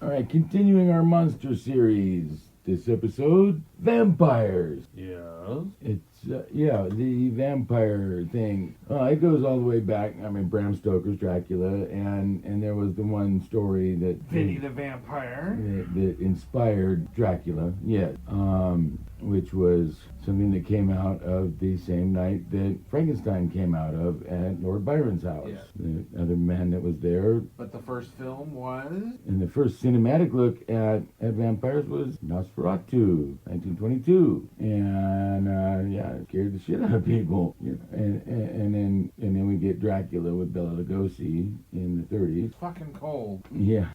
All right, continuing our monster series. This episode, vampires. Yeah. It's yeah, the vampire thing. It goes all the way back. I mean, Bram Stoker's Dracula, and there was the one story that Vinny the Vampire. that inspired Dracula. Yeah, which was something that came out of the same night that Frankenstein came out of at Lord Byron's house. Yeah. The other man that was there. But the first film was? And the first cinematic look at vampires was Nosferatu, 1922, and yeah, it scared the shit out of people. You know, and then we get Dracula with Bela Lugosi in the 30s. Fucking cold. Yeah.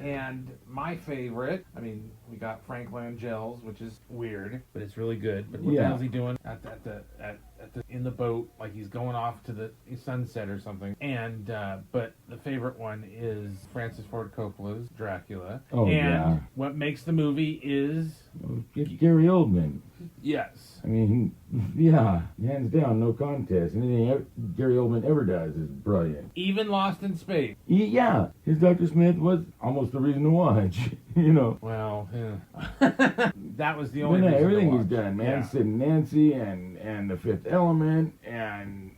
And my favorite, I mean, we got Frank Langell's, which is weird, but it's really good. But what the hell's he doing at the in the boat, like he's going off to the sunset or something? And but the favorite one is Francis Ford Coppola's Dracula. Oh, and yeah. what makes the movie is It's Gary Oldman. yes. I mean, yeah, hands down, no contest. Anything Gary Oldman ever does is brilliant. Even Lost in Space. Yeah, his Dr. Smith was almost the reason to watch, you know. Well, yeah. That was the only But no, reason everything to he's watch. done, man. Yeah. Sid and Nancy and The Fifth Element, and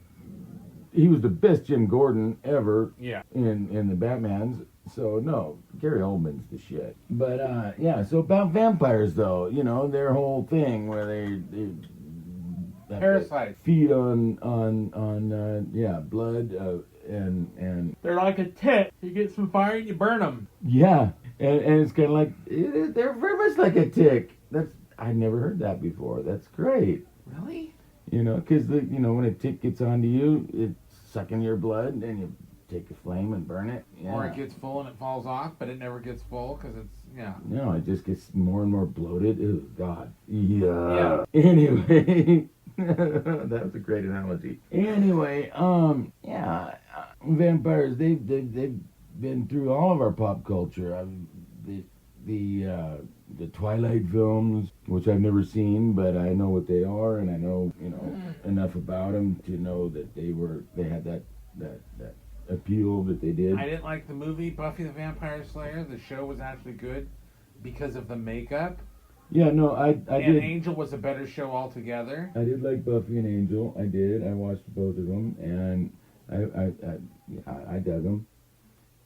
he was the best Jim Gordon ever Yeah. in the Batmans. So no, Gary Oldman's the shit. But yeah, so about vampires though, you know, their whole thing where they Parasites. feed on yeah, blood and They're like a tick. You get some fire and you burn them. yeah, and it's kind of like they're very much like a tick. I never heard that before. That's great. Really? You know, because when a tick gets onto you, it's sucking your blood, and you take a flame and burn it. Yeah. Or it gets full and it falls off, but it never gets full because it's, yeah. No, it just gets more and more bloated. Oh God. Yeah. Yeah. Anyway, that was a great analogy. Anyway, yeah, vampires. They've been through all of our pop culture. The Twilight films, which I've never seen, but I know what they are, and I know enough about them to know that they had that appeal that they did. I didn't like the movie Buffy the Vampire Slayer. The show was actually good because of the makeup. Yeah, no, I And did. Angel was a better show altogether. I did like Buffy and Angel. I did. I watched both of them, and I dug them.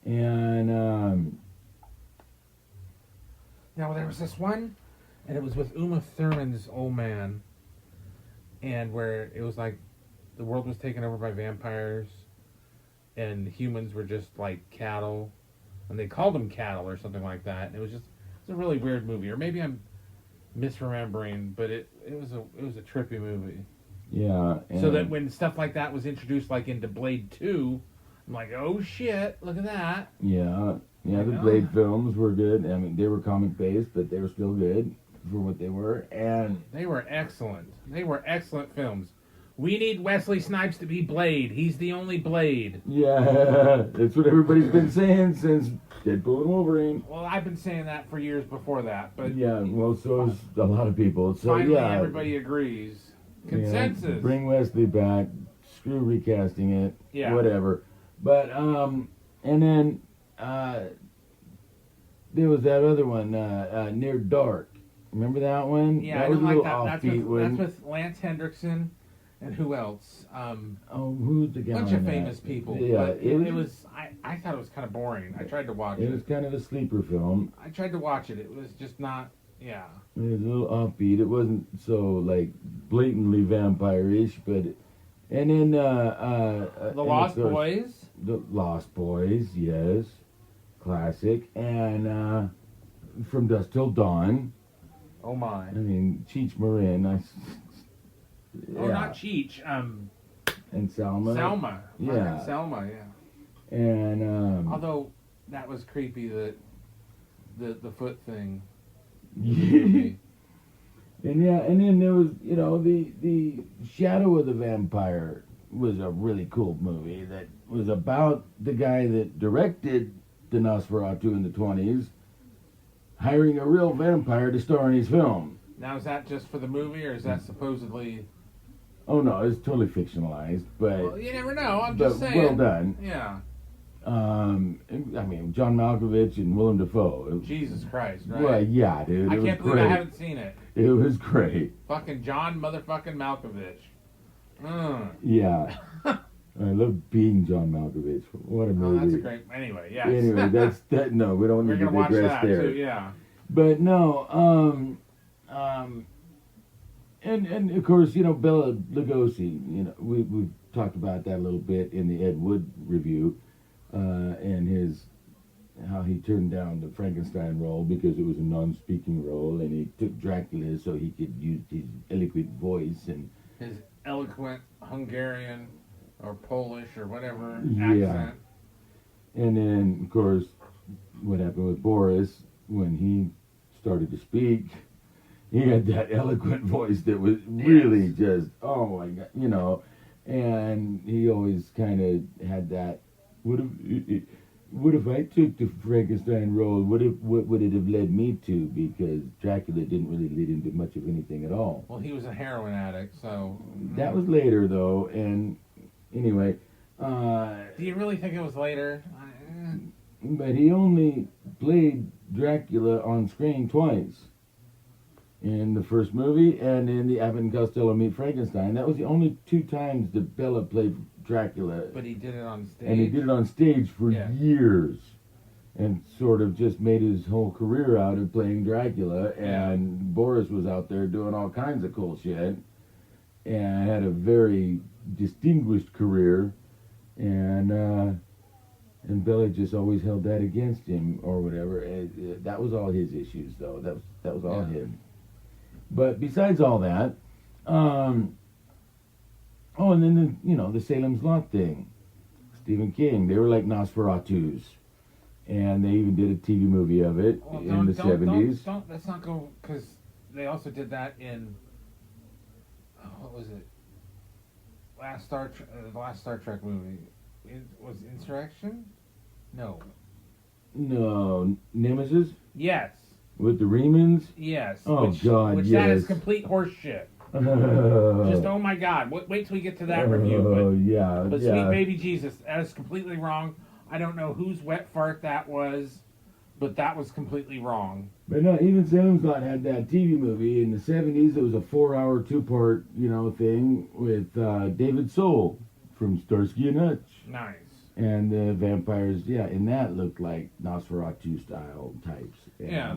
And Now, there was this one, and it was with Uma Thurman's old man, and where it was like the world was taken over by vampires, and humans were just like cattle, and they called them cattle or something like that. And it's a really weird movie, or maybe I'm misremembering, but it was a trippy movie. yeah, So that when stuff like that was introduced, like into Blade 2, I'm like, oh shit, look at that. yeah, the I know. Blade films were good. I mean, they were comic based, but they were still good for what they were. And They were excellent. They were excellent films. We need Wesley Snipes to be Blade. He's the only Blade. yeah, that's what everybody's been saying since Deadpool and Wolverine. Well, I've been saying that for years before that, but Yeah, well, so is a lot of people. So finally yeah, everybody agrees. yeah, Consensus. bring Wesley back. Screw recasting it. Yeah. Whatever. But and then there was that other one, Near Dark. Remember that one? Yeah, that I was don't a like little that. offbeat one. That's with Lance Hendrickson and who else? Oh, who's the guy? Bunch on of that? famous people. Yeah, But it was. I thought it was kind of boring. I tried to watch It it. was kind of a sleeper film. I tried to watch it. It was just not. Yeah. It was a little offbeat. It wasn't so like blatantly vampire-ish, but and then The Lost Boys. The Lost Boys, yes, classic, and From Dusk Till Dawn. Oh my. I mean, Cheech Marin. Oh, not Cheech. And Selma. Selma. Yeah. Fucking Selma. Yeah. And Although that was creepy, that the foot thing. and yeah, and then there was the Shadow of the Vampire was a really cool movie that was about the guy that directed the Nosferatu in the 20s hiring a real vampire to star in his film. Now, is that just for the movie, or is that supposedly? Oh no, it's totally fictionalized, but Well, you never know. I'm but just saying. well done. Yeah. I mean, John Malkovich and Willem Dafoe. Jesus Christ, right? Well, yeah, dude. I It was can't believe I great. haven't seen it. It was great. Fucking John motherfucking Malkovich. Yeah. I love being John Malkovich. What a Oh, movie. that's a great. Anyway, yes. Anyway, that's that. No, we don't We're need to gonna watch digress that there. too. Yeah. But no, and of course, you know, Bela Lugosi. You know, we've talked about that a little bit in the Ed Wood review, and his how he turned down the Frankenstein role because it was a non-speaking role, and he took Dracula so he could use his eloquent voice and His eloquent Hungarian or Polish or whatever Yeah. accent. And then, of course, what happened with Boris when he started to speak, he had that eloquent voice that was really Yes. just, oh my God, you know. And he always kind of had that, what if I took the Frankenstein role? What would it have led me to? Because Dracula didn't really lead into much of anything at all. Well, he was a heroin addict, so. That was later, though. And anyway, Do you really think it was later? but he only played Dracula on screen twice. In the first movie and in the Abbott and Costello Meet Frankenstein. That was the only two times that Bela played Dracula. But he did it on stage. And he did it on stage for Yeah. years. And sort of just made his whole career out of playing Dracula. And Boris was out there doing all kinds of cool shit. And had a very distinguished career. And Bela just always held that against him or whatever. That was all his issues, though. That was all him. But besides all that, and then the Salem's Lot thing, Stephen King. They were like Nosferatus, and they even did a TV movie of it in the '70s. Don't let's not go because they also did that in what was it? The last Star Trek movie. It was Insurrection. No. No, Nemesis Yes. with the Remans. Yes. Oh, which, God, Which that is yes. complete horse shit. Just Just oh my God! Wait till we get to that review. Oh yeah, But yeah. Sweet Baby Jesus, that is completely wrong. I don't know whose wet fart that was, but that was completely wrong. But no, even Salem's Lot had that TV movie in the '70s. It was a 4-hour, 2-part, thing with David Soul from Starsky and Hutch. Nice. And the vampires, in that looked like Nosferatu style types. And, Yeah.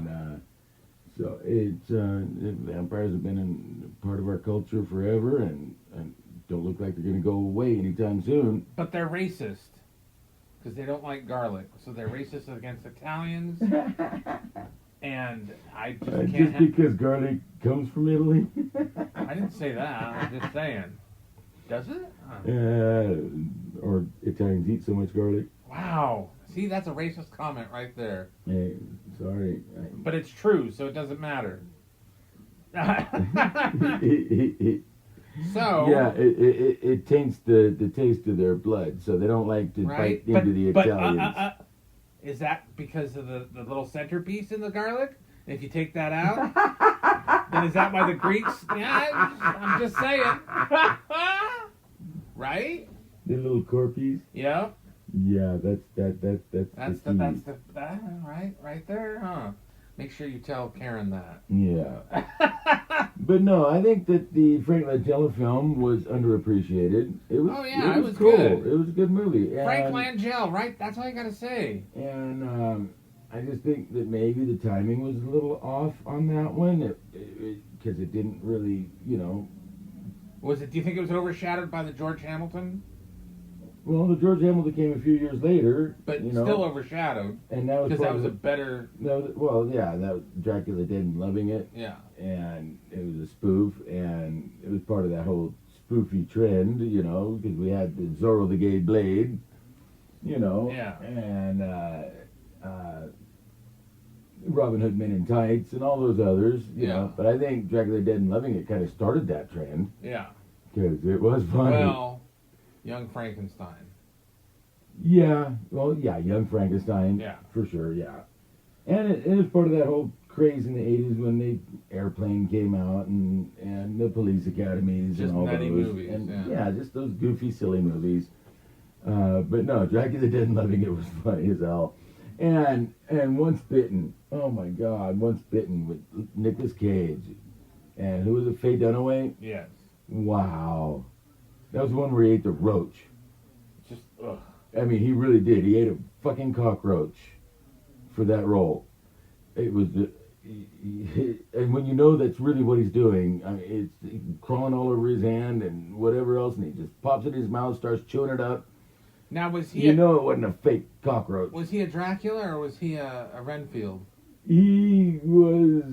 So vampires have been a part of our culture forever, and don't look like they're going to go away anytime soon. But they're racist because they don't like garlic, so they're racist against Italians. And I just can't. Just because garlic comes from Italy. I didn't say that. I'm just saying. Does it? Or Italians eat so much garlic. Wow. See, that's a racist comment right there. Hey, sorry. But it's true, so it doesn't matter. So yeah, it taints the taste of their blood, so they don't like to right? bite into the Italians. Is that because of the little centerpiece in the garlic? If you take that out, then is that why the Greeks? Yeah, I'm just saying. Right? The little corpies. Yeah. Yeah, that's the right there, huh? Make sure you tell Karen that. Yeah. But no, I think that the Frank Langella film was underappreciated. It was cool. good. It was a good movie. Frank Langella, right? That's all you gotta say. And I just think that maybe the timing was a little off on that one, because it didn't really, Do you think it was overshadowed by the George Hamilton? Well, the George Hamilton came a few years later, But still overshadowed and that was because that part was a of better. that was Dracula Dead and Loving It, Yeah. and it was a spoof, and it was part of that whole spoofy trend, because we had the Zorro the Gay Blade, Yeah. and Robin Hood Men in Tights, and all those others, you Yeah. know. But I think Dracula Dead and Loving It kind of started that trend Yeah. because it was funny. Well, Young Frankenstein. Yeah, well, yeah, Young Frankenstein, Yeah. for sure, yeah. And it was part of that whole craze in the 80s when the Airplane came out and the Police Academies Just and all nutty those. movies, and yeah. just those goofy, silly movies. But no, Dracula Dead and Loving It was funny as hell. And Once Bitten, oh my God, Once Bitten with Nicolas Cage. And who was it, Faye Dunaway? Yes. Wow. That was the one where he ate the roach. Just ugh. I mean, he really did. He ate a fucking cockroach for that role. It was the... And when you know that's really what he's doing, I mean, it's crawling all over his hand and whatever else, and he just pops it in his mouth, starts chewing it up. Now was he? You know it wasn't a fake cockroach. Was he a Dracula or was he a Renfield? He was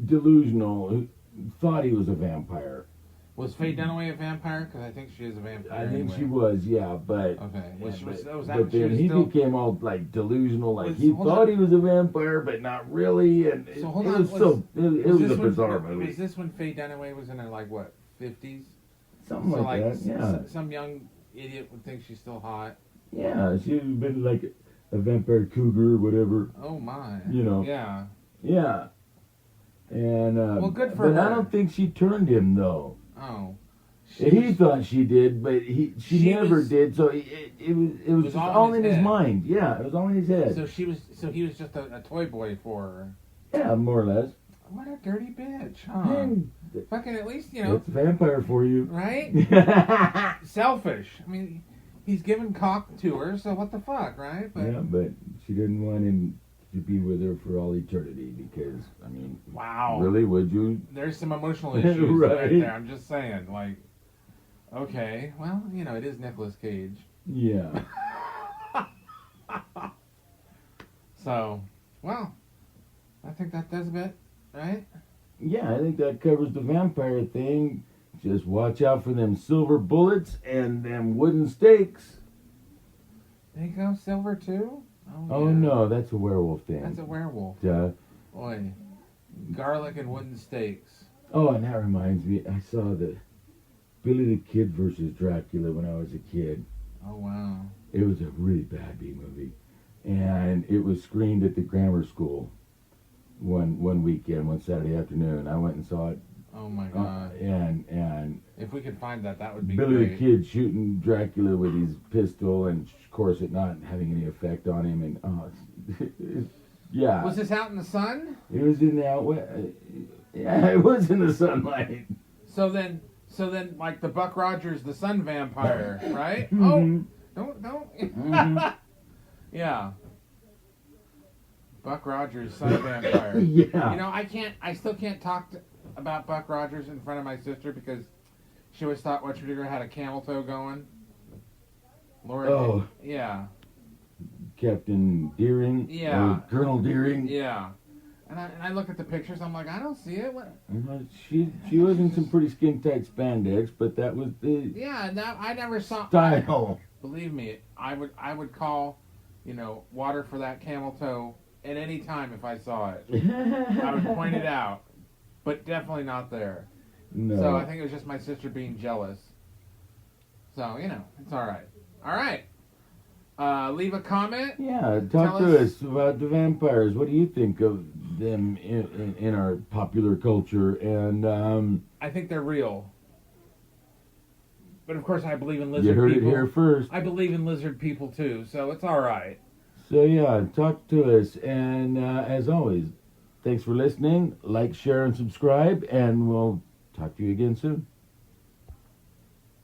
delusional. He thought he was a vampire. Was Faye Dunaway a vampire? Because I think she is a vampire. I think anyway. she was, yeah, but... Okay. Was, yeah, was, but, was but that, she then was he still, became all, like, delusional, like Was- he hold thought on. he was a vampire, but not really, and So hold it on, was was- so... It was this a when- bizarre movie. Was this when Faye Dunaway was in her, like, what, 50s? Something So, like that, yeah. Some young idiot would think she's still hot. Yeah, she'd been like a vampire cougar or whatever. Oh, my. You know. Yeah. Yeah. And Well, good for but I her. don't think she turned him though. Oh. He thought she did, but she never was- did. So it was just all in his head. mind. Yeah, it was all in his head. So he was just a toy boy for her. Yeah, more or less. What a dirty bitch, huh? And Fucking at least, you know, it's a vampire for you. right? Yeah, Selfish. I mean, he's giving cock to her, so what the fuck, right? But but she didn't want him to be with her for all eternity because, I mean, wow. really, would you? There's some emotional issues right Right. there. I'm just saying, like, okay, well, you know, it is Nicolas Cage. Yeah. So, well, I think that does it, right? Yeah, I think that covers the vampire thing. Just watch out for them silver bullets and them wooden stakes. They go silver too? Oh yeah. no, that's a werewolf thing. That's a werewolf. Duh. Boy, garlic and wooden stakes. Oh, and that reminds me, I saw the Billy the Kid versus Dracula when I was a kid. Oh wow. It was a really bad B movie, and it was screened at the grammar school one weekend, one Saturday afternoon. I went and saw it, Oh my god. and If we could find that, that would be Billy great. the Kid shooting Dracula with his pistol, and of course it not having any effect on him. And yeah, Was this out in the sun? it was in the outwest. Yeah, it was in the sunlight. So then, like the Buck Rogers, the sun vampire, right? Mhm. Oh, don't. Mhm. Yeah. Buck Rogers, sun vampire. Yeah. You know, I still can't talk about Buck Rogers in front of my sister because she always thought Whatchadigger had a camel toe going. Laura. Oh. Yeah. Captain Deering. Yeah. Or Colonel Deering. Yeah. And I look at the pictures, I'm like, I don't see it. What? She was in some pretty skin tight spandex, but that was the Yeah, no, I never saw. style. Believe me, I would call, you know, water for that camel toe at any time if I saw it. I would point it out, but definitely not there. No. So I think it was just my sister being jealous. So, you know, it's all right. All right. Leave a comment. Yeah, talk Tell to us- us about the vampires. What do you think of them in our popular culture? And I think they're real. But of course, I believe in you lizard heard people. it here first. I believe in lizard people too, so it's all right. So yeah, talk to us. And as always, thanks for listening. Like, share, and subscribe. And we'll talk to you again soon.